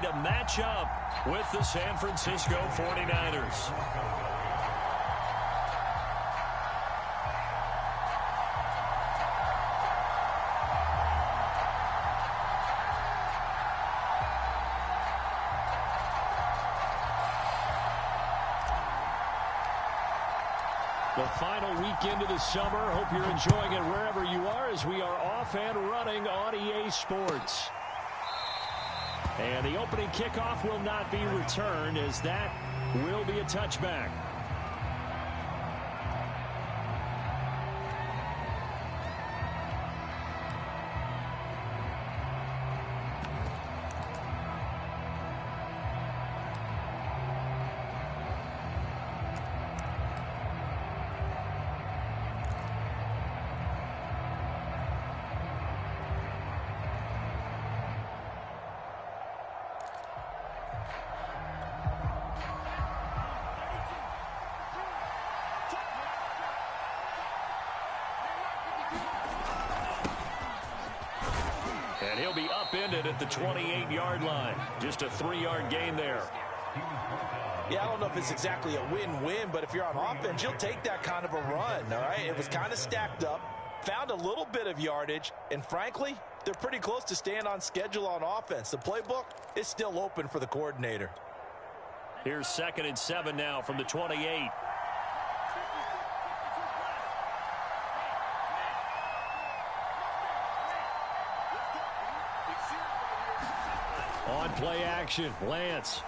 to match up with the San Francisco 49ers. The final weekend of the summer. Hope you're enjoying it wherever you are as we are off and running on EA Sports. And the opening kickoff will not be returned as that will be a touchback. And he'll be upended at the 28-yard line. Just a 3-yard gain there. Yeah, I don't know if it's exactly a win-win, but if you're on offense, you'll take that kind of a run, all right? It was kind of stacked up, found a little bit of yardage, and frankly, they're pretty close to staying on schedule on offense. The playbook is still open for the coordinator. Here's 2nd and 7 now from the 28. On play action, Lance.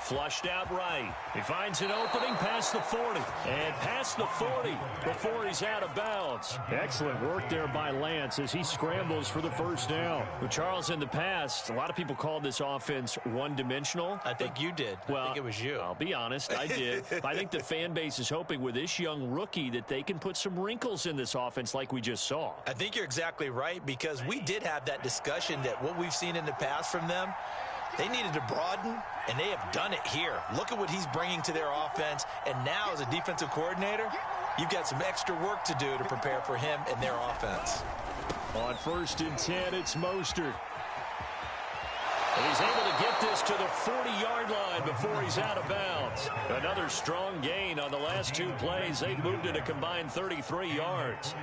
Flushed out right. He finds an opening past the 40. And past the 40 before he's out of bounds. Excellent work there by Lance as he scrambles for the first down. Well, Charles, in the past, a lot of people called this offense one-dimensional. I think you did. Well, I think it was you. I'll be honest, I did. But I think the fan base is hoping with this young rookie that they can put some wrinkles in this offense like we just saw. I think you're exactly right because we did have that discussion that what we've seen in the past from them, they needed to broaden, and they have done it here. Look at what he's bringing to their offense, and now as a defensive coordinator, you've got some extra work to do to prepare for him and their offense. On 1st and 10, it's Mostert. And he's able to get this to the 40-yard line before he's out of bounds. Another strong gain on the last 2 plays. They've moved it a combined 33 yards.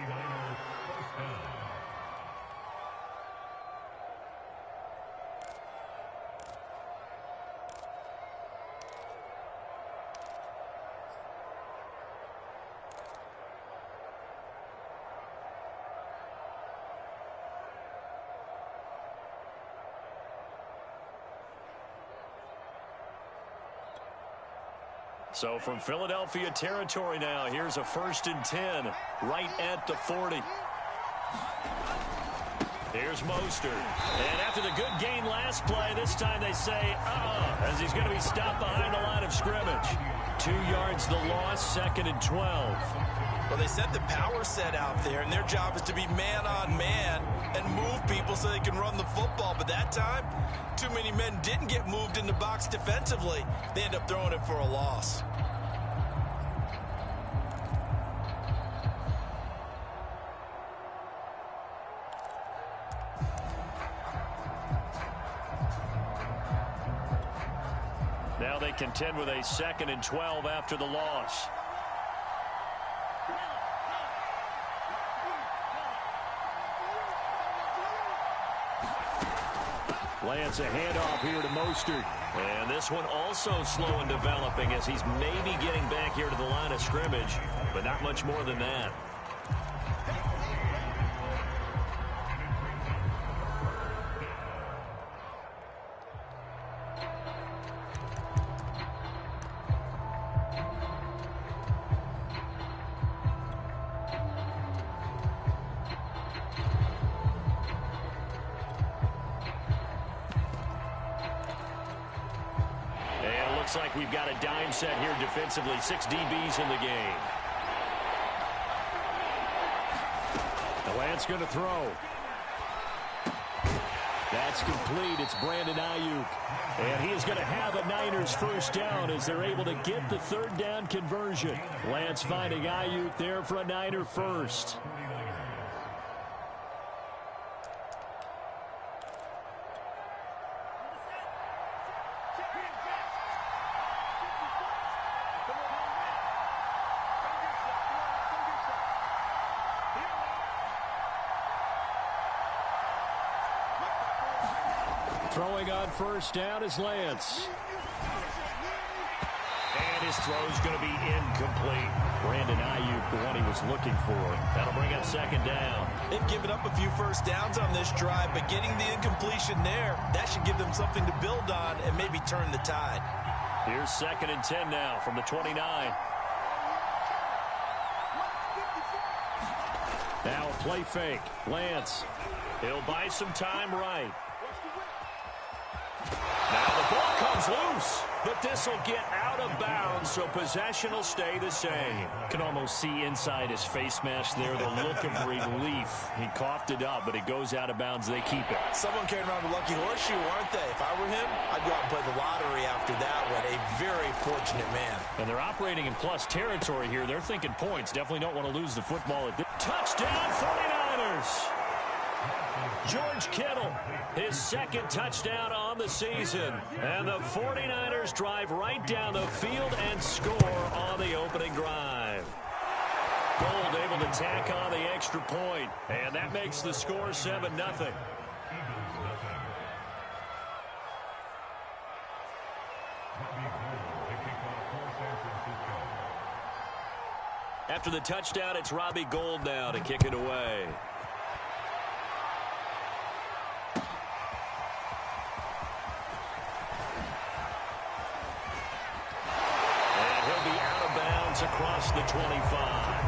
So from Philadelphia territory now, here's a 1st and 10 right at the 40. Here's Mostert. And after the good gain last play, this time they say, as he's going to be stopped behind the line of scrimmage. 2 yards the loss, 2nd and 12. Well, they set the power set out there, and their job is to be man-on-man and move people so they can run the football. But that time, too many men didn't get moved in the box defensively. They end up throwing it for a loss. Now they contend with a 2nd and 12 after the loss. Lance a handoff here to Mostert. And this one also slow in developing as he's maybe getting back here to the line of scrimmage, but not much more than that. Looks like we've got a dime set here defensively. 6 DBs in the game. The Lance going to throw. That's complete. It's Brandon Ayuk. And he is going to have a Niners first down as they're able to get the 3rd down conversion. Lance finding Ayuk there for a Niner first. Throwing on first down is Lance. And his throw is going to be incomplete. Brandon Ayuk, the one he was looking for. That'll bring up second down. They've given up a few first downs on this drive, but getting the incompletion there, that should give them something to build on and maybe turn the tide. Here's 2nd and 10 now from the 29. Now a play fake. Lance. He'll buy some time right. Now the ball comes loose, but this will get out of bounds, so possession will stay the same. Can almost see inside his face mask there the look of relief. He coughed it up, but it goes out of bounds. They keep it. Someone carrying around a lucky horseshoe, aren't they? If I were him, I'd go out and play the lottery after that one. A very fortunate man. And they're operating in plus territory here. They're thinking points. Definitely don't want to lose the football at this. Touchdown 49ers! George Kittle, his 2nd touchdown on the season. And the 49ers drive right down the field and score on the opening drive. Gold able to tack on the extra point, and that makes the score 7-0. After the touchdown, it's Robbie Gould now to kick it away. Across the 25.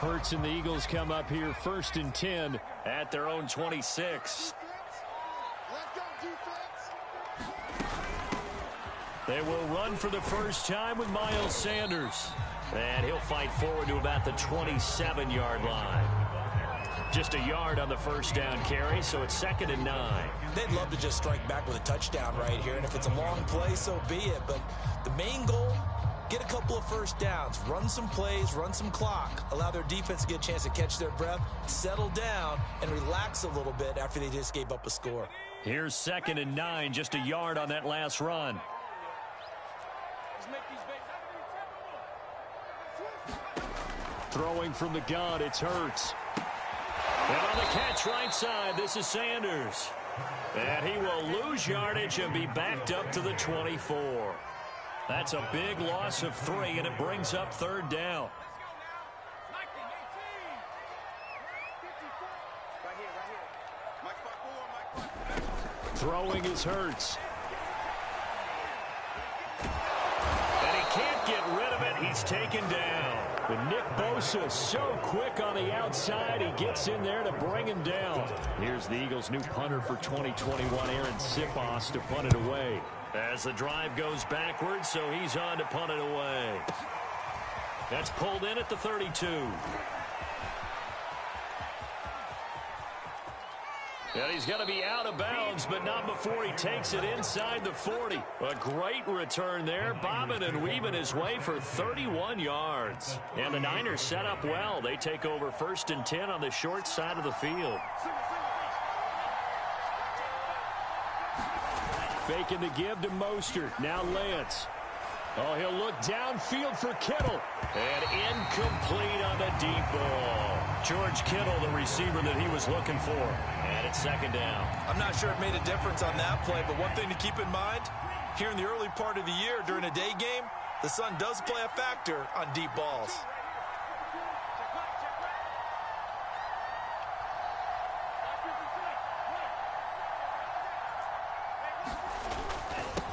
Hurts and the Eagles come up here 1st and 10 at their own 26. They will run for the first time with Miles Sanders. And he'll fight forward to about the 27-yard line. Just a yard on the first down carry, so it's 2nd and 9. They'd love to just strike back with a touchdown right here, and if it's a long play, so be it. But the main goal, get a couple of first downs, run some plays, run some clock, allow their defense to get a chance to catch their breath, settle down, and relax a little bit after they just gave up a score. Here's 2nd and 9, just a yard on that last run. Throwing from the gun, it's Hurts. And on the catch right side, this is Sanders. And he will lose yardage and be backed up to the 24. That's a big loss of 3, and it brings up 3rd down. Throwing is Hurts. And he can't get rid of it. He's taken down. But Nick Bosa so quick on the outside. He gets in there to bring him down. Here's the Eagles' new punter for 2021, Aaron Sipos, to punt it away. As the drive goes backwards, so he's on to punt it away. That's pulled in at the 32. And he's going to be out of bounds, but not before he takes it inside the 40. A great return there, bobbing and weaving his way for 31 yards. And the Niners set up well. They take over 1st and 10 on the short side of the field. Faking the give to Mostert. Now Lance. Oh, he'll look downfield for Kittle. And incomplete on the deep ball. George Kittle, the receiver that he was looking for. And it's 2nd down. I'm not sure it made a difference on that play, but one thing to keep in mind, here in the early part of the year during a day game, the sun does play a factor on deep balls.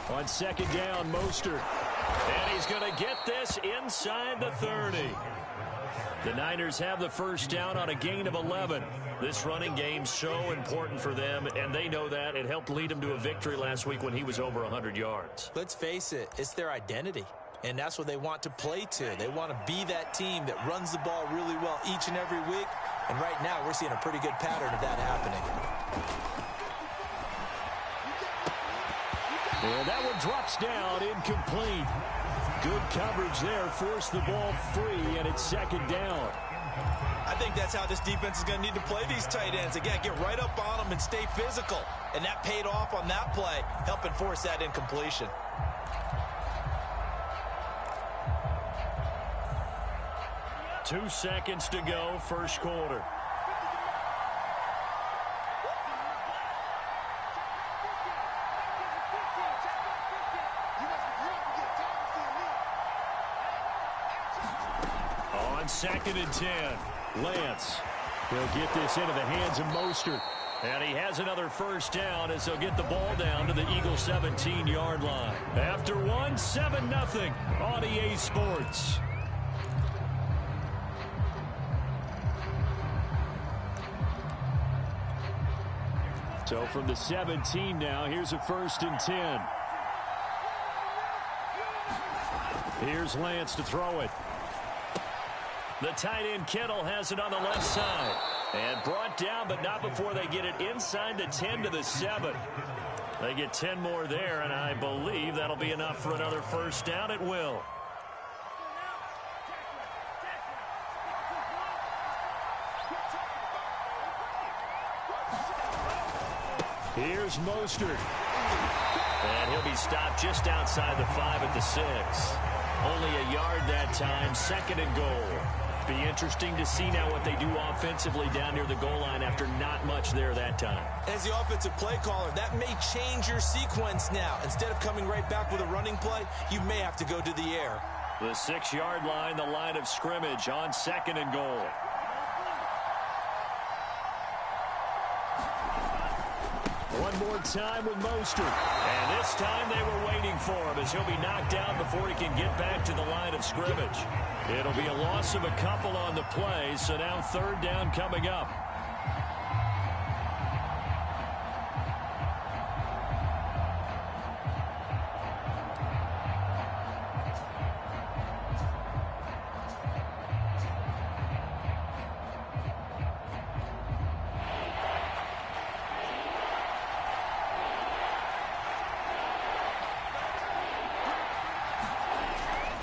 On 2nd down, Mostert. And he's going to get this inside the 30. The Niners have the first down on a gain of 11. This running game's so important for them, and they know that. It helped lead them to a victory last week when he was over 100 yards. Let's face it, it's their identity. And that's what they want to play to. They want to be that team that runs the ball really well each and every week. And right now, we're seeing a pretty good pattern of that happening. And that one drops down, incomplete. Good coverage there, forced the ball free, and it's second down. I think that's how this defense is going to need to play these tight ends. Again, get right up on them and stay physical. And that paid off on that play, helping force that incompletion. Two seconds to go, first quarter. On 2nd and 10, Lance. He'll get this into the hands of Mostert. And he has another first down as he'll get the ball down to the Eagles' 17-yard line. After one, 7-0 on EA Sports. So from the 17 now, here's a 1st and 10. Here's Lance to throw it. The tight end Kittle has it on the left side. And brought down, but not before they get it inside the 10 to the 7. They get 10 more there, and I believe that'll be enough for another first down. It will. Here's Mostert. And he'll be stopped just outside the 5 at the 6. Only a yard that time, 2nd and goal. Be interesting to see now what they do offensively down near the goal line after not much there that time. As the offensive play caller, that may change your sequence now. Instead of coming right back with a running play, you may have to go to the air. The 6-yard line, the line of scrimmage on 2nd and goal. One more time with Mostert. And this time they were waiting for him as he'll be knocked down before he can get back to the line of scrimmage. It'll be a loss of a couple on the play, so now 3rd down coming up.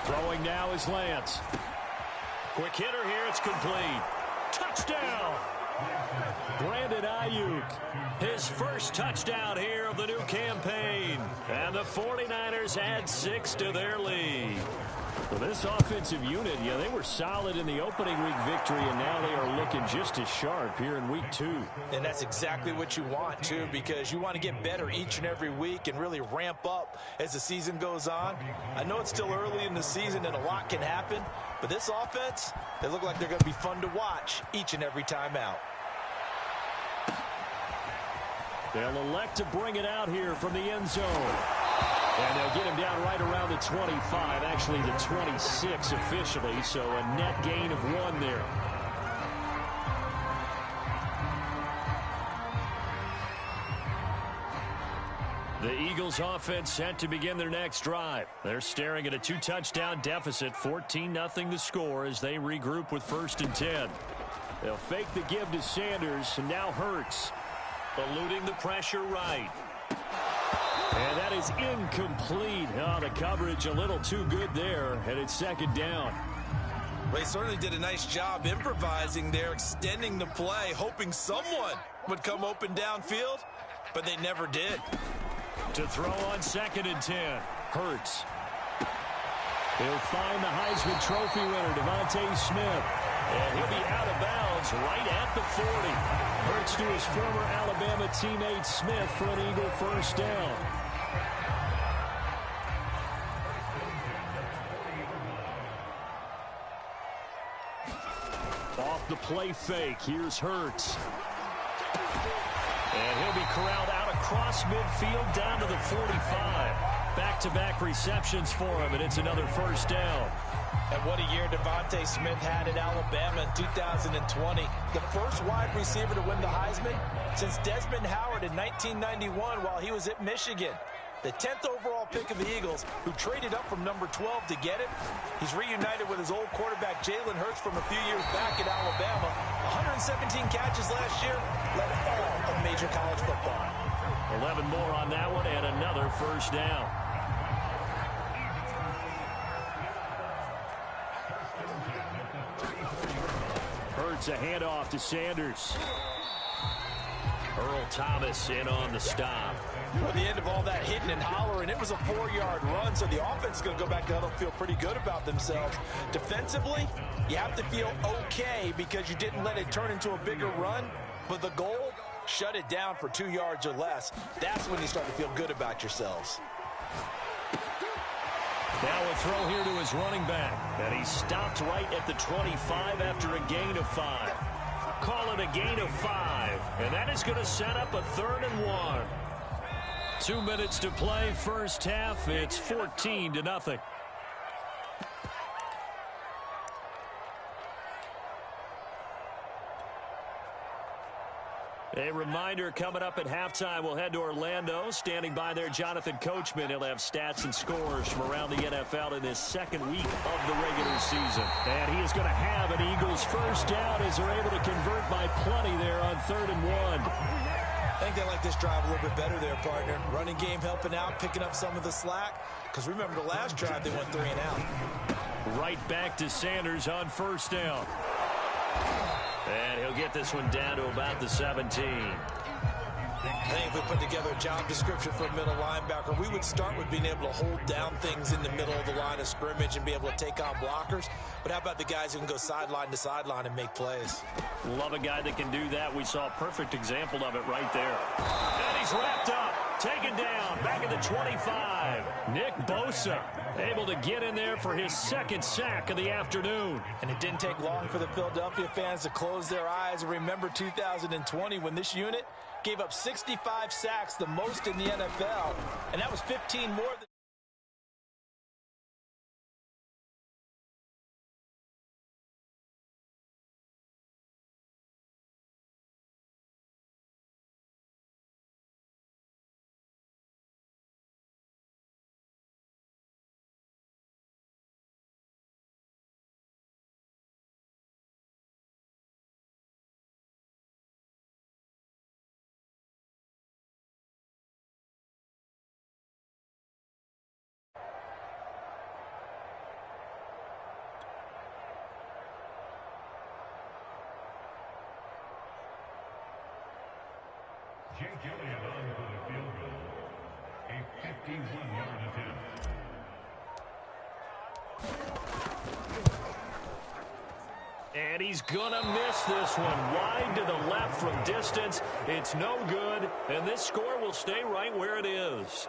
Throwing now is Lance. Quick hitter here, it's complete. Touchdown! Brandon Ayuk, his first touchdown here of the new campaign. And the 49ers add 6 to their lead. Well, this offensive unit, yeah, they were solid in the opening week victory, and now they are looking just as sharp here in week 2. And that's exactly what you want, too, because you want to get better each and every week and really ramp up as the season goes on. I know it's still early in the season and a lot can happen, but this offense, they look like they're going to be fun to watch each and every time out. They'll elect to bring it out here from the end zone. And they'll get him down right around the 25, actually the 26 officially, so a net gain of 1 there. The Eagles offense set to begin their next drive. They're staring at a 2-touchdown deficit, 14-0 the score as they regroup with 1st and 10. They'll fake the give to Sanders, and now Hurts. Eluding the pressure right. And that is incomplete. Oh, the coverage a little too good there, and it's 2nd down. They certainly did a nice job improvising there, extending the play, hoping someone would come open downfield, but they never did. To throw on 2nd and 10, Hurts. He'll find the Heisman Trophy winner, Devontae Smith. And he'll be out of bounds right at the 40. Hurts to his former Alabama teammate Smith for an Eagle first down. Off the play fake, here's Hurts. And he'll be corralled out across midfield down to the 45. Back-to-back receptions for him, and it's another first down. And what a year Devontae Smith had at Alabama in 2020. The first wide receiver to win the Heisman since Desmond Howard in 1991 while he was at Michigan. the 10th overall pick of the Eagles, who traded up from number 12 to get it. He's reunited with his old quarterback, Jalen Hurts, from a few years back at Alabama. 117 catches last year, led all of major college football. 11 more on that one, and another first down. Hurts a handoff to Sanders. Earl Thomas in on the stop. At the end of all that hitting and hollering, it was a 4-yard run, so the offense is going to go back to huddle, feel pretty good about themselves. Defensively, you have to feel okay because you didn't let it turn into a bigger run, but the goal, shut it down for 2 yards or less. That's when you start to feel good about yourselves. Now a throw here to his running back, and he stopped right at the 25 after a gain of 5. Call it a gain of 5, and that is going to set up a 3rd and 1. 2 minutes to play, first half. It's 14-0. A reminder, coming up at halftime, we'll head to Orlando. Standing by there, Jonathan Coachman. He'll have stats and scores from around the NFL in this second week of the regular season. And he is going to have an Eagles first down as they're able to convert by plenty there on 3rd and 1. I think they like this drive a little bit better there, partner. Running game helping out, picking up some of the slack. Because remember, the last drive, they went 3 and out. Right back to Sanders on first down. And he'll get this one down to about the 17. I think if we put together a job description for a middle linebacker, we would start with being able to hold down things in the middle of the line of scrimmage and be able to take on blockers. But how about the guys who can go sideline to sideline and make plays? Love a guy that can do that. We saw a perfect example of it right there. And he's wrapped up, taken down, back at the 25. Nick Bosa able to get in there for his 2nd sack of the afternoon. And it didn't take long for the Philadelphia fans to close their eyes and remember 2020 when this unit gave up 65 sacks, the most in the NFL, and that was 15 more than Jake Elliott on for the field goal. A 51-yard attempt. And he's gonna miss this one. Wide to the left from distance. It's no good, and this score will stay right where it is.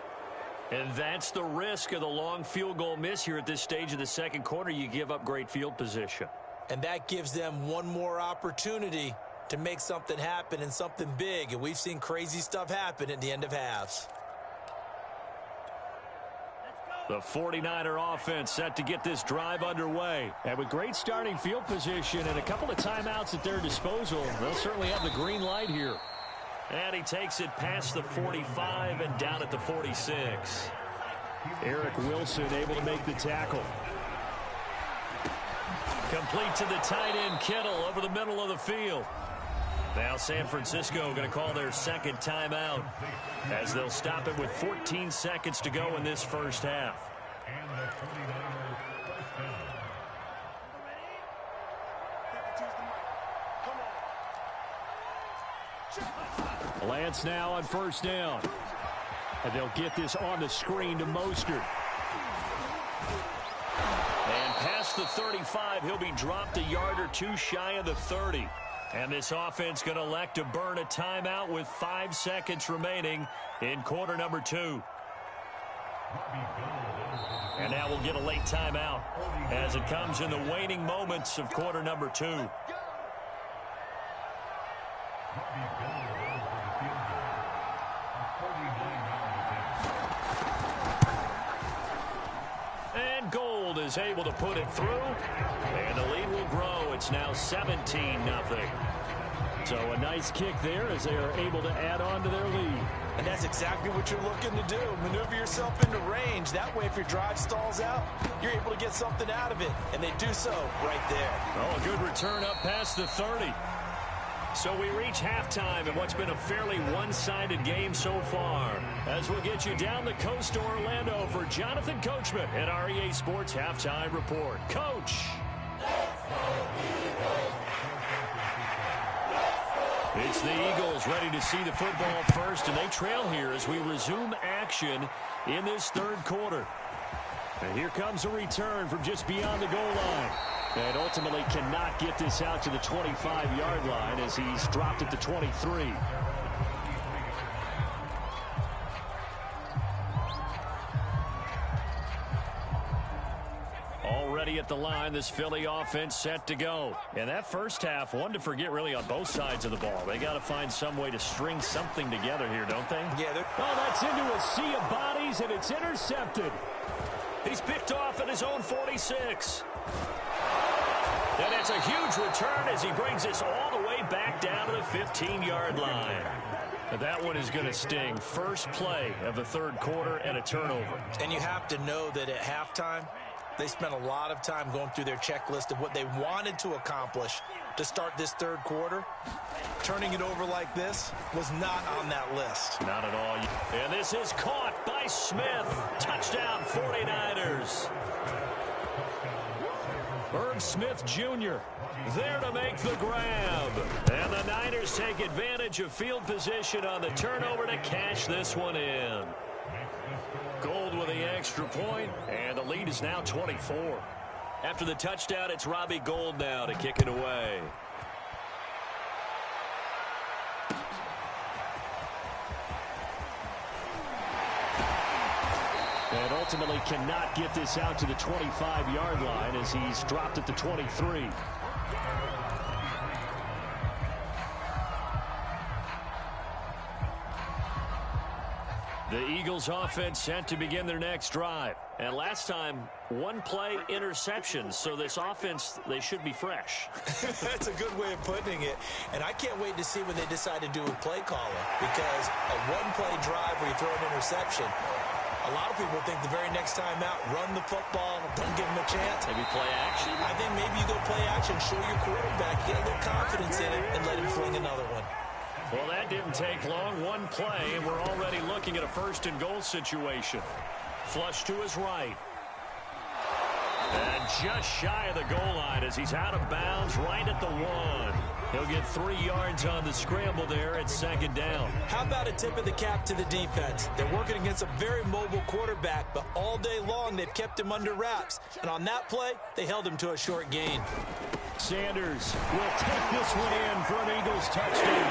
And that's the risk of the long field goal miss here at this stage of the second quarter. You give up great field position. And that gives them one more opportunity to make something happen and something big. And we've seen crazy stuff happen at the end of halves. The 49er offense set to get this drive underway. And with great starting field position and a couple of timeouts at their disposal, they'll certainly have the green light here. And he takes it past the 45 and down at the 46. Eric Wilson able to make the tackle. Complete to the tight end, Kittle, over the middle of the field. Now San Francisco going to call their 2nd timeout as they'll stop it with 14 seconds to go in this first half. Lance now on first down. And they'll get this on the screen to Mostert. And past the 35, he'll be dropped a yard or two shy of the 30. And this offense going to elect to burn a timeout with 5 seconds remaining in quarter number 2. And now we'll get a late timeout as it comes in the waning moments of quarter number 2. And Gold is able to put it through, and the lead will grow. It's now 17-0. So a nice kick there as they are able to add on to their lead. And that's exactly what you're looking to do. Maneuver yourself into range. That way, if your drive stalls out, you're able to get something out of it. And they do so right there. Oh, a good return up past the 30. So we reach halftime in what's been a fairly one-sided game so far. As we'll get you down the coast to Orlando for Jonathan Coachman at our EA Sports Halftime Report. Coach. It's the Eagles ready to see the football first, and they trail here as we resume action in this third quarter. And here comes a return from just beyond the goal line. And ultimately cannot get this out to the 25-yard line as he's dropped at the 23. Already at the line, this Philly offense set to go. And that first half, one to forget really on both sides of the ball. They got to find some way to string something together here, don't they? Yeah. Oh, that's into a sea of bodies, and it's intercepted. He's picked off at his own 46. And it's a huge return as he brings us all the way back down to the 15-yard line. And that one is going to sting. First play of the third quarter and a turnover. And you have to know that at halftime, they spent a lot of time going through their checklist of what they wanted to accomplish to start this third quarter. Turning it over like this was not on that list. Not at all. And this is caught by Smith. Touchdown, 49ers. Herb Smith Jr. there to make the grab. And the Niners take advantage of field position on the turnover to cash this one in. Gold with the extra point, and the lead is now 24. After the touchdown, it's Robbie Gould now to kick it away. And ultimately cannot get this out to the 25-yard line as he's dropped at the 23. The Eagles offense set to begin their next drive. And last time, one play interception. So this offense, they should be fresh. That's a good way of putting it. And I can't wait to see what they decide to do with play calling. Because a one-play drive where you throw an interception, a lot of people think the very next time out, run the football, don't give them a chance. Maybe play action? I think maybe you go play action, show your quarterback, get a little confidence in it, and let him fling another one. Well, that didn't take long. One play, and we're already looking at a first-and-goal situation. Flush to his right. And just shy of the goal line as he's out of bounds right at the 1. He'll get 3 yards on the scramble there at second down. How about a tip of the cap to the defense? They're working against a very mobile quarterback, but all day long they've kept him under wraps. And on that play, they held him to a short gain. Sanders will take this one in for an Eagles touchdown.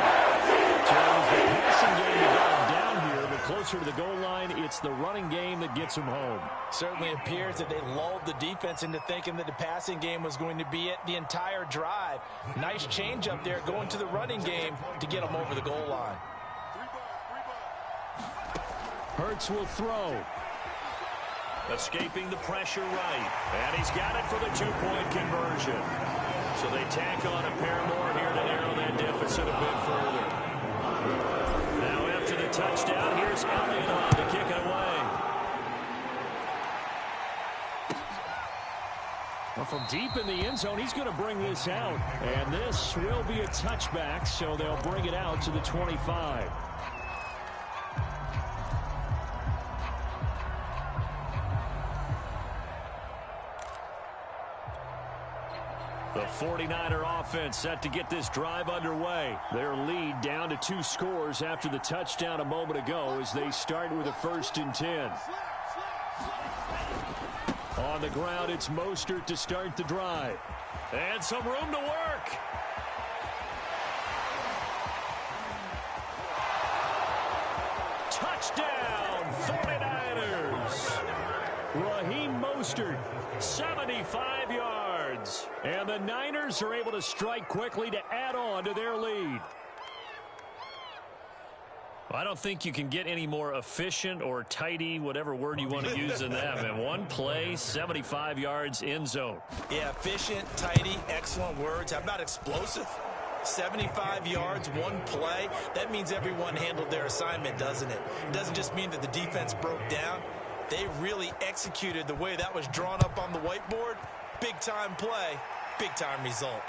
So it was the passing game that got him down here, but closer to the goal line, it's the running game that gets him home. Certainly appears that they lulled the defense into thinking that the passing game was going to be it the entire drive. Nice change up there going to the running game to get them over the goal line. Hurts will throw. Escaping the pressure right. And he's got it for the 2-point conversion. So they tack on a pair more here to narrow that deficit a bit further. Now after the touchdown, here's Elliott on to kick it away. Well, from deep in the end zone, he's going to bring this out. And this will be a touchback, so they'll bring it out to the 25. The 49er offense set to get this drive underway. Their lead down to 2 scores after the touchdown a moment ago as they start with a 1st and 10. On the ground, it's Mostert to start the drive. And some room to work. Touchdown, 49ers. Raheem Mostert, 75 yards. And the Niners are able to strike quickly to add on to their lead. I don't think you can get any more efficient or tidy, whatever word you want to use in that. And one play, 75 yards, end zone. Yeah, efficient, tidy, excellent words. How about explosive? 75 yards, one play. That means everyone handled their assignment, doesn't it? It doesn't just mean that the defense broke down. They really executed the way that was drawn up on the whiteboard. Big-time play, big-time result.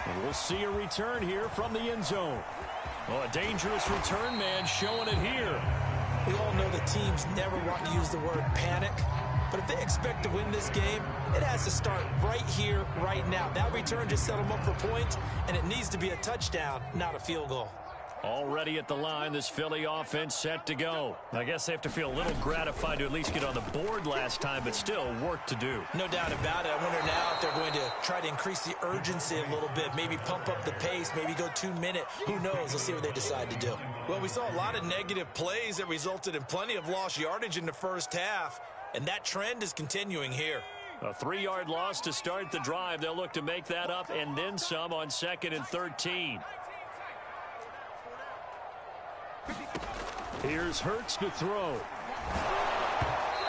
And we'll see a return here from the end zone. Well, a dangerous return man showing it here. We all know the teams never want to use the word panic, but if they expect to win this game, it has to start right here, right now. That return just set them up for points, and it needs to be a touchdown, not a field goal. Already at the line, this Philly offense set to go. I guess they have to feel a little gratified to at least get on the board last time, but still work to do. No doubt about it. I wonder now if they're going to try to increase the urgency a little bit, maybe pump up the pace, maybe go 2-minute. Who knows? Let's see what they decide to do. Well, we saw a lot of negative plays that resulted in plenty of lost yardage in the first half, and that trend is continuing here. A 3-yard loss to start the drive. They'll look to make that up and then some on 2nd and 13. Here's Hurts to throw.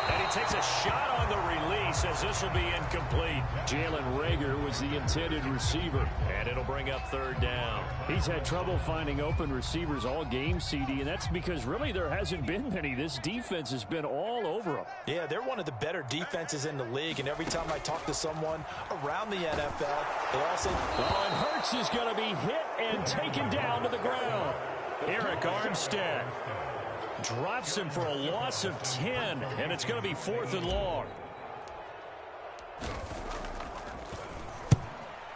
And he takes a shot on the release as this will be incomplete. Jalen Reagor was the intended receiver, and it'll bring up 3rd down. He's had trouble finding open receivers all game, CD, and that's because really there hasn't been many. This defense has been all over them. Yeah, they're one of the better defenses in the league, and every time I talk to someone around the NFL, they all say, and Hurts is going to be hit and taken down to the ground. Eric Armstead drops him for a loss of 10, and it's going to be 4th and long.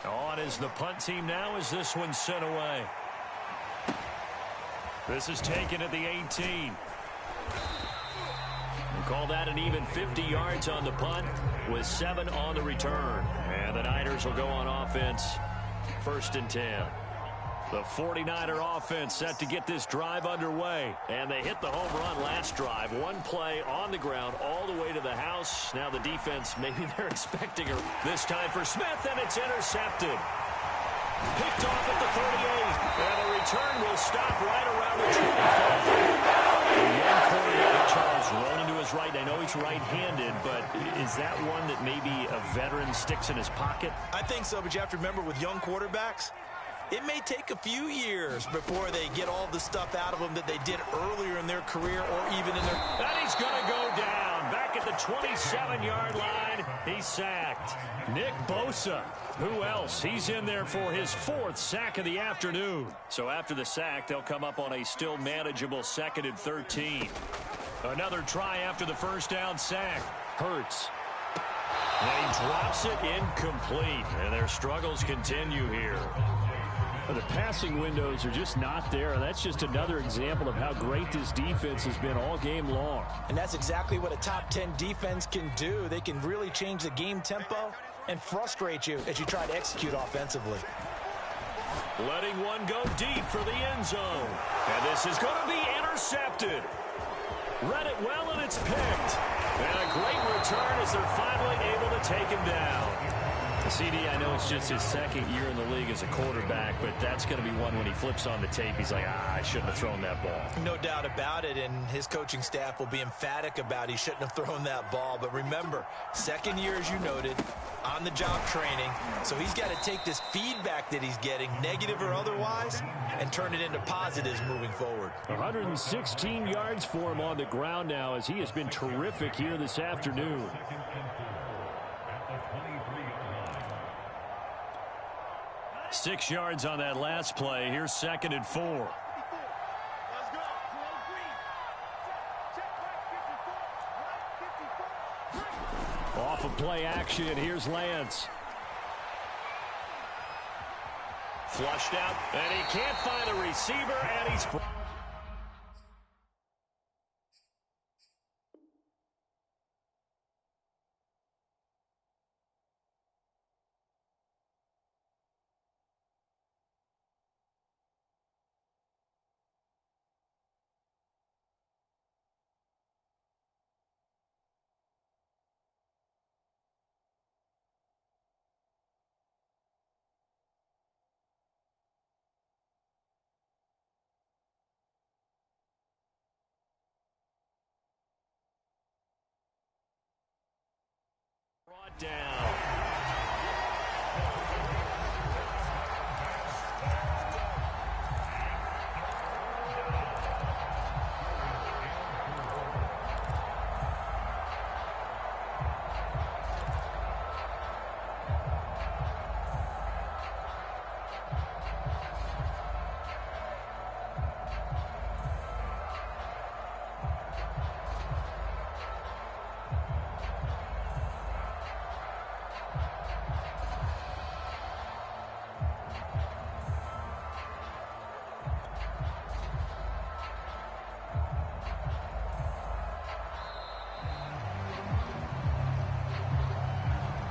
On is the punt team now as this one's sent away. This is taken at the 18. We'll call that an even 50 yards on the punt with 7 on the return. And the Niners will go on offense, 1st and 10. The 49er offense set to get this drive underway. And they hit the home run last drive. One play on the ground all the way to the house. Now the defense, maybe they're expecting her this time for Smith, and it's intercepted. Picked off at the 38. And the return will stop right around the 25. The young quarterback, Charles, rolling to his right. I know he's right-handed, but is that one that maybe a veteran sticks in his pocket? I think so, but you have to remember with young quarterbacks, it may take a few years before they get all the stuff out of them that they did earlier in their career or even in their... And he's going to go down. Back at the 27-yard line, he's sacked. Nick Bosa. Who else? He's in there for his 4th sack of the afternoon. So after the sack, they'll come up on a still manageable 2nd and 13. Another try after the first down sack. Hurts. And he drops it incomplete. And their struggles continue here. The passing windows are just not there, and that's just another example of how great this defense has been all game long. And that's exactly what a top 10 defense can do. They can really change the game tempo and frustrate you as you try to execute offensively. Letting one go deep for the end zone. And this is going to be intercepted. Read it well, and it's picked. And a great return as they're finally able to take him down. CD, I know it's just his 2nd year in the league as a quarterback, but that's going to be one when he flips on the tape. He's like, I shouldn't have thrown that ball. No doubt about it, and his coaching staff will be emphatic about he shouldn't have thrown that ball. But remember, 2nd year, as you noted, on-the-job training. So he's got to take this feedback that he's getting, negative or otherwise, and turn it into positives moving forward. 116 yards for him on the ground now as he has been terrific here this afternoon. 6 yards on that last play. Here's 2nd and 4. Off of play action. Here's Lance. Flushed out, and he can't find a receiver, and he's...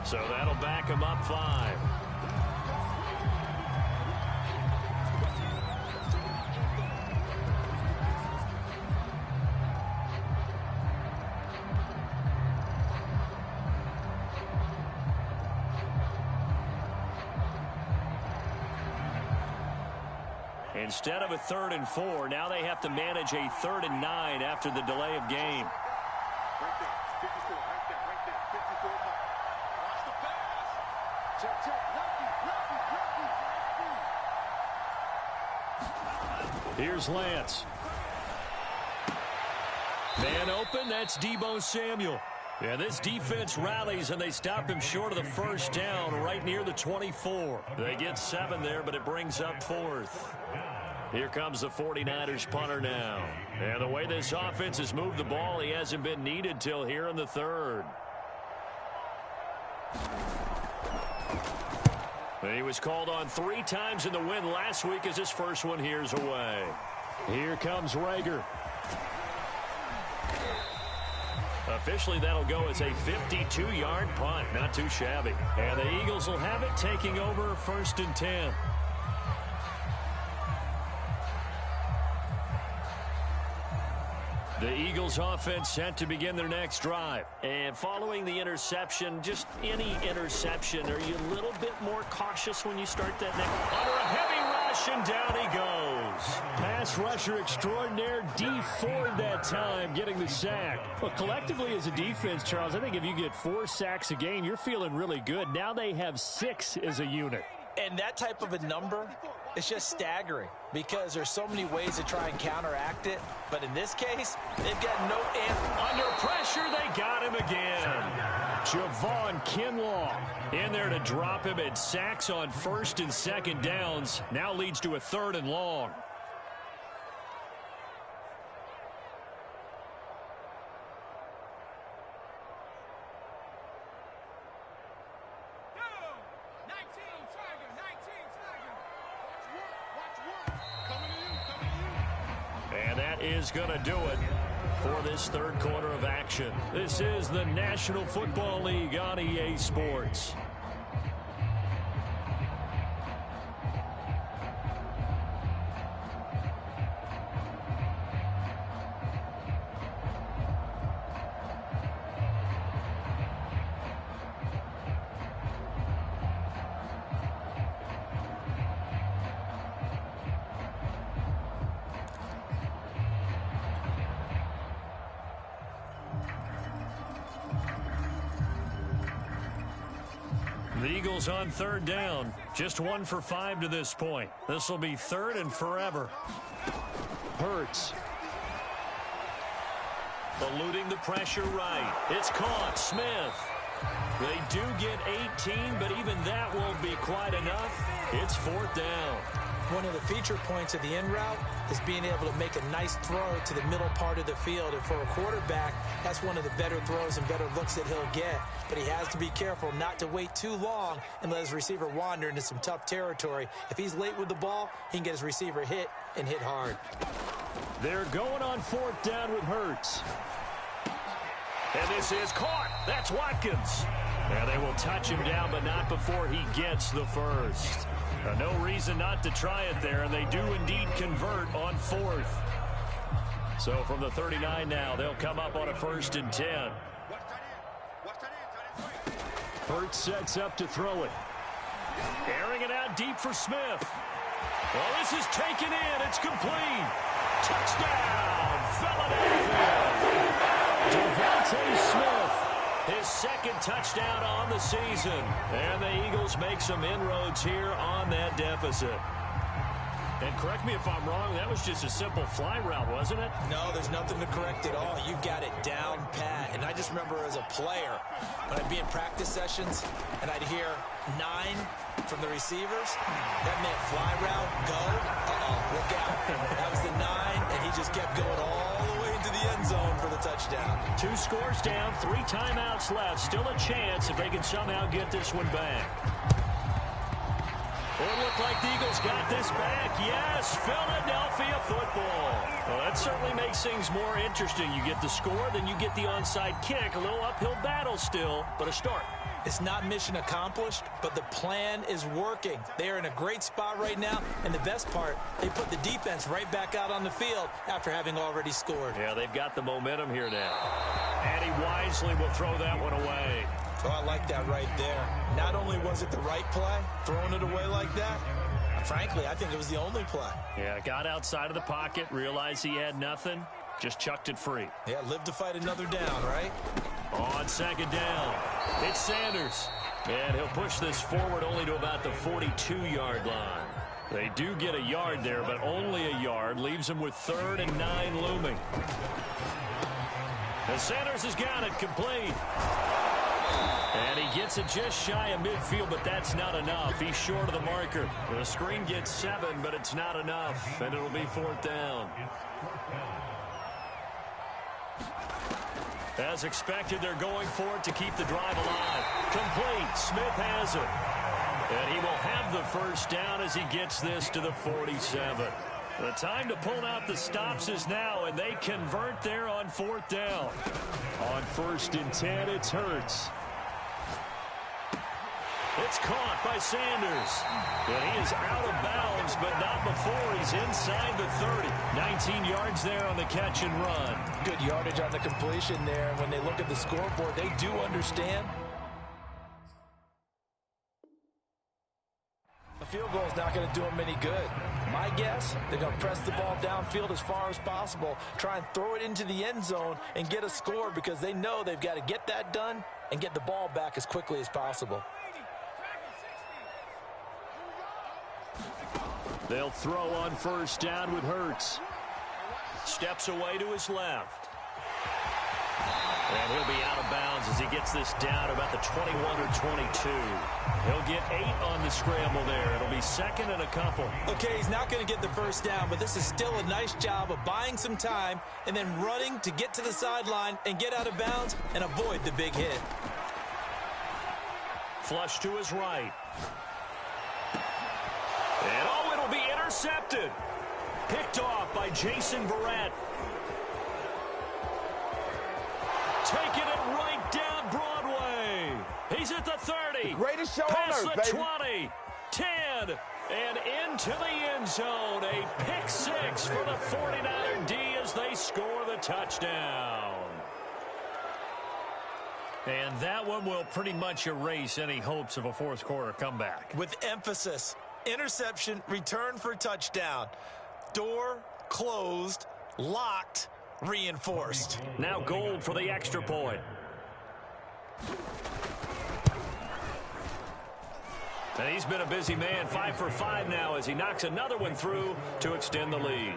So that'll back him up 5. Instead of a 3rd and 4, now they have to manage a 3rd and 9 after the delay of game. Right there, 54, right there, 54. Watch the pass. Check. Lucky. Here's Lance. Man open, that's Deebo Samuel. Yeah, this defense rallies, and they stop him short of the first down right near the 24. They get 7 there, but it brings up 4th. Here comes the 49ers punter now. And the way this offense has moved the ball, he hasn't been needed till here in the 3rd. He was called on 3 times in the win last week as his first one here's away. Here comes Rager. Officially, that'll go as a 52-yard punt. Not too shabby. And the Eagles will have it, taking over 1st and 10. The Eagles offense set to begin their next drive. And following the interception, just any interception, are you a little bit more cautious when you start that next? Under a heavy rush, and down he goes. Pass rusher extraordinaire, D Ford that time, getting the sack. Well, collectively as a defense, Charles, I think if you get 4 sacks a game, you're feeling really good. Now they have 6 as a unit. And that type of a number, it's just staggering because there's so many ways to try and counteract it. But in this case, they've got no answer. Under pressure, they got him again. Javon Kinlaw in there to drop him at sacks on 1st and 2nd downs. Now leads to a 3rd and long. Is going to do it for this 3rd quarter of action. This is the National Football League on EA Sports. The Eagles on 3rd down. Just 1 for 5 to this point. This will be 3rd and forever. Hurts. Eluding the pressure right. It's caught. Smith. They do get 18, but even that won't be quite enough. It's 4th down. One of the feature points of the in route is being able to make a nice throw to the middle part of the field. And for a quarterback, that's one of the better throws and better looks that he'll get. But he has to be careful not to wait too long and let his receiver wander into some tough territory. If he's late with the ball, he can get his receiver hit and hit hard. They're going on 4th down with Hurts. And this is caught. That's Watkins. And they will touch him down, but not before he gets the first. No reason not to try it there, and they do indeed convert on 4th. So from the 39 now, they'll come up on a 1st and 10. Hurts sets up to throw it. Airing it out deep for Smith. Well, this is taken in. It's complete. Touchdown, Philadelphia. Devontae Smith. His 2nd touchdown on the season. And the Eagles make some inroads here on that deficit. And correct me if I'm wrong, that was just a simple fly route, wasn't it? No, there's nothing to correct at all. You've got it down pat. And I just remember as a player, when I'd be in practice sessions and I'd hear 9 from the receivers, that meant fly route, go, look out. That was the 9, and he just kept going all the way into the end zone for the touchdown. 2 scores down, 3 timeouts left. Still a chance if they can somehow get this one back. It looked like the Eagles got this back. Yes, Philadelphia football. Well, that certainly makes things more interesting. You get the score, then you get the onside kick. A little uphill battle still, but a start. It's not mission accomplished, but the plan is working. They are in a great spot right now, and the best part, they put the defense right back out on the field after having already scored. Yeah, they've got the momentum here now. And he wisely will throw that one away. Oh, I like that right there. Not only was it the right play, throwing it away like that, frankly, I think it was the only play. Yeah, got outside of the pocket, realized he had nothing, just chucked it free. Yeah, live to fight another down, right? On second down, it's Sanders. And he'll push this forward only to about the 42-yard line. They do get a yard there, but only a yard. Leaves them with 3rd and 9 looming. And Sanders has got it complete. And he gets it just shy of midfield, but that's not enough. He's short of the marker. The screen gets 7, but it's not enough, and it'll be 4th down. As expected, they're going for it to keep the drive alive. Complete. Smith has it. And he will have the first down as he gets this to the 47. The time to pull out the stops is now, and they convert there on 4th down. On 1st and 10, it's Hurts. It's caught by Sanders. And he is out of bounds, but not before he's inside the 30. 19 yards there on the catch and run. Good yardage on the completion there. And when they look at the scoreboard, they do understand. The field goal is not going to do them any good. My guess, they're going to press the ball downfield as far as possible, try and throw it into the end zone and get a score because they know they've got to get that done and get the ball back as quickly as possible. They'll throw on 1st down with Hurts. Steps away to his left. And he'll be out of bounds as he gets this down about the 21 or 22. He'll get 8 on the scramble there. It'll be 2nd and a couple. Okay, he's not going to get the first down, but this is still a nice job of buying some time and then running to get to the sideline and get out of bounds and avoid the big hit. Flush to his right. And oh, it'll be intercepted. Picked off by Jason Verrett. Taking it right down Broadway. He's at the 30. The greatest show Past on earth, the baby. 20. 10. And into the end zone. A pick 6 for the 49er D as they score the touchdown. And that one will pretty much erase any hopes of a fourth quarter comeback. With emphasis. Interception, return for touchdown. Door closed, locked, reinforced. Now Gold for the extra point. And he's been a busy man, 5 for 5 now as he knocks another one through to extend the lead.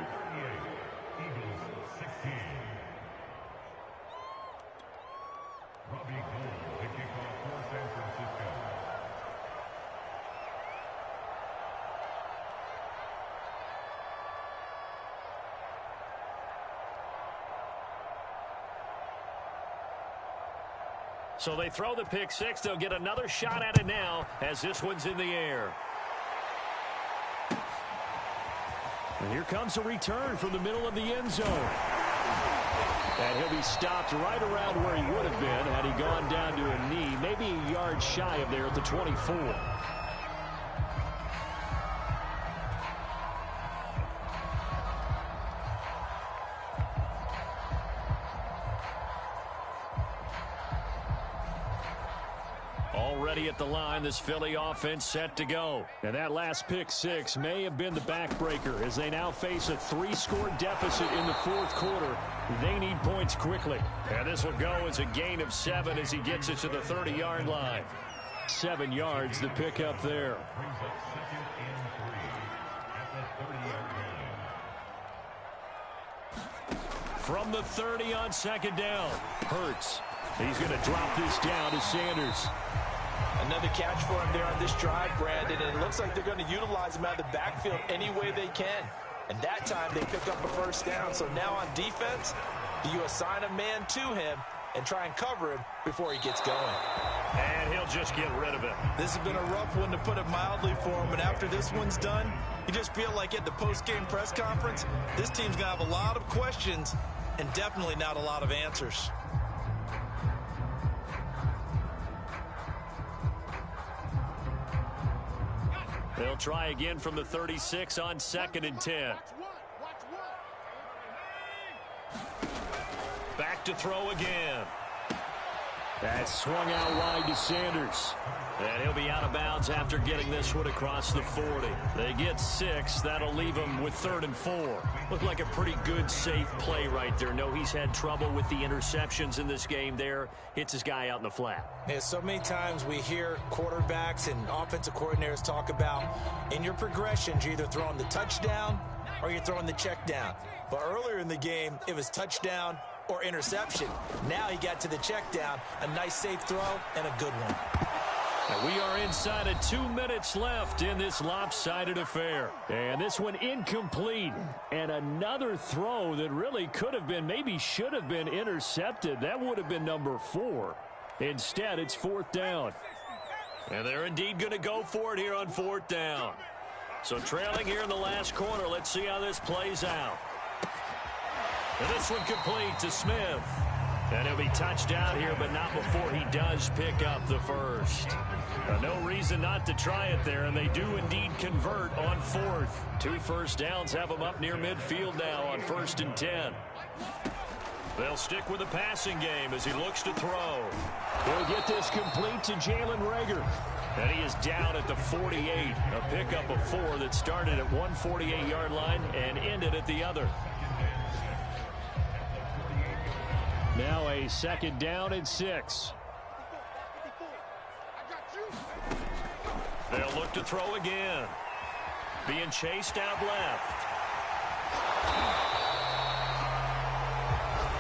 So they throw the pick 6. They'll get another shot at it now as this one's in the air. And here comes a return from the middle of the end zone. And he'll be stopped right around where he would have been had he gone down to a knee, maybe a yard shy of there at the 24. Already at the line, this Philly offense set to go. And that last pick 6 may have been the backbreaker as they now face a 3-score deficit in the fourth quarter. They need points quickly. And this will go as a gain of 7 as he gets it to the 30-yard line. 7 yards, the pickup there. From the 30 on second down, Hurts. He's going to drop this down to Sanders. Another catch for him there on this drive, Brandon, and it looks like they're going to utilize him out of the backfield any way they can. And that time they pick up a first down. So now on defense, do you assign a man to him and try and cover him before he gets going? And he'll just get rid of it. This has been a rough one, to put it mildly, for him. And after this one's done, you just feel like at the post-game press conference, this team's going to have a lot of questions and definitely not a lot of answers. They'll try again from the 36 on 2nd and 10. Back to throw again. That's swung out wide to Sanders. And he'll be out of bounds after getting this one across the 40. They get 6. That'll leave him with 3rd and 4. Looked like a pretty good, safe play right there. No, he's had trouble with the interceptions in this game there. Hits his guy out in the flat. Yeah, so many times we hear quarterbacks and offensive coordinators talk about in your progressions, you're either throwing the touchdown or you're throwing the check down. But earlier in the game, it was touchdown or interception. Now he got to the check down, a nice safe throw and a good one. And we are inside of 2 minutes left in this lopsided affair. And this one incomplete. And another throw that really could have been, maybe should have been intercepted. That would have been number 4. Instead, it's 4th down. And they're indeed going to go for it here on 4th down. So trailing here in the last quarter, let's see how this plays out. And this one complete to Smith. And he'll be touched out here, but not before he does pick up the first. No reason not to try it there, and they do indeed convert on 4th. 2 first downs have them up near midfield now on 1st and 10. They'll stick with the passing game as he looks to throw. He'll get this complete to Jalen Reagor. And he is down at the 48. A pickup of 4 that started at 148-yard line and ended at the other. Now a 2nd down and 6. They'll look to throw again. Being chased out left.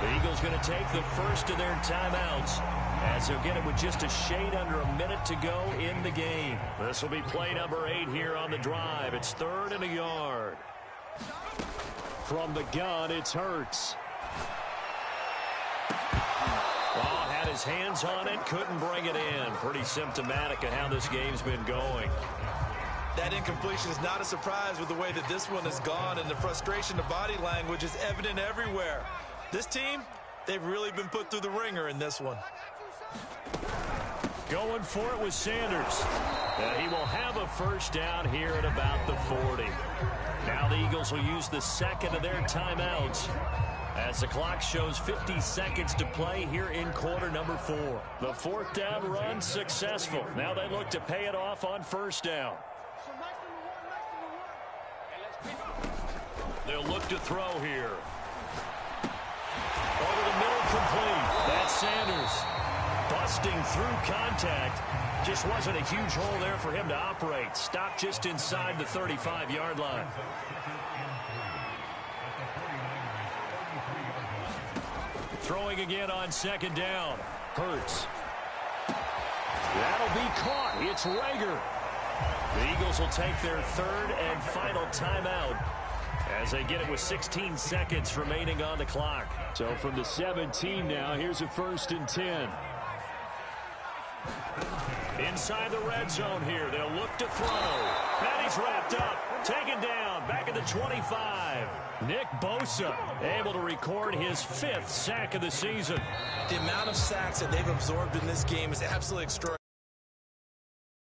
The Eagles going to take the first of their timeouts as they'll get it with just a shade under a minute to go in the game. This will be play number 8 here on the drive. It's 3rd and a yard. From the gun, it's Hurts. Well, had his hands on it, couldn't bring it in. Pretty symptomatic of how this game's been going. That incompletion is not a surprise with the way that this one has gone, and the frustration of body language is evident everywhere. This team, they've really been put through the ringer in this one. Going for it with Sanders. He will have a first down here at about the 40. Now the Eagles will use the 2nd of their timeouts as the clock shows 50 seconds to play here in quarter number 4. The 4th down run successful. Now they look to pay it off on 1st down. They'll look to throw here. Over the middle, complete. That's Sanders. Busting through contact. Just wasn't a huge hole there for him to operate. Stopped just inside the 35-yard line. Throwing again on 2nd down. Hurts. That'll be caught. It's Reagor. The Eagles will take their 3rd and final timeout as they get it with 16 seconds remaining on the clock. So from the 17 now, here's a 1st and 10. Inside the red zone here. They'll look to throw. And he's wrapped up. Taken down. Back at the 25. Nick Bosa able to record his 5th sack of the season. The amount of sacks that they've absorbed in this game is absolutely extraordinary.